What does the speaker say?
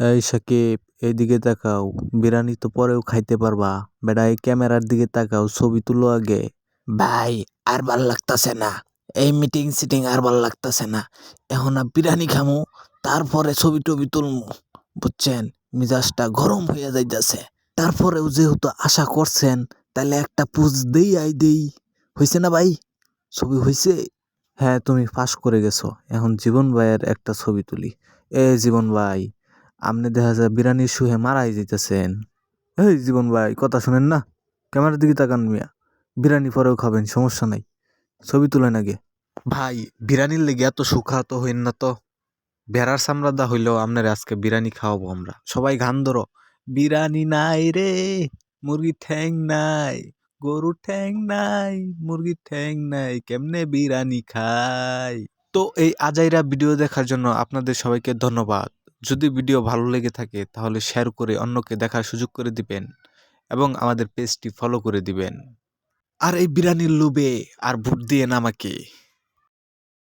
এই সাকিব, এইদিকে তাকাও। বিরিয়ানি তো পরেও খাইতে পারবা। বেটা, এই ক্যামেরার দিকে তাকাও, ছবি তুলো আগে। ভাই, আর ভাল লাগতাছে না। এই মিটিং সিটিং আর ভাল লাগতাছে না। এখন বিরিয়ানি খামু, তারপরে ছবি টবি তুলমু। বুঝছেন, মিজাজটা গরম হইয়া যাইতাছে। তারপরেও যেহেতু আশা করছেন, তাহলে একটা পোজ দেই দেই। হইছে না ভাই? ছবি হইছে? হ্যাঁ, তুমি পাস করে গেছো। এখন জীবন ভাইয়ের একটা ছবি তুলি। জীবন ভাই, আপনি দেখা যায় বিরিয়ানির সুহে মারাই যাইতেছেন। জীবন ভাই, কথা শুনেন না? ক্যামেরার দিকে তাকান মিয়া। বিরিয়ানি পরেও খাবেন, সমস্যা নাই। ছবি তুলেন আগে। ভাই, বিরিয়ানির লেগে এত সুখাহত হইন না তো। ভেড়ার চামড়া হইলেও আপনার আজকে বিরিয়ানি খাওয়াবো আমরা। সবাই গান ধরো। বিরিয়ানি নাই রে, মুরগি ঠ্যাং নাই, গরু ঠ্যাং নাই, মুরগি ঠ্যাং নাই, কেমনে বিরিয়ানি খাই। তো এই আজাইরা ভিডিও দেখার জন্য আপনাদের সবাইকে ধন্যবাদ। যদি ভিডিও ভালো লেগে থাকে তাহলে শেয়ার করে অন্যকে দেখার সুযোগ করে দিবেন এবং আমাদের পেজটি ফলো করে দিবেন। আর এই বিরিয়ানির লোভে আর ভোট দিয়েন আমাকে।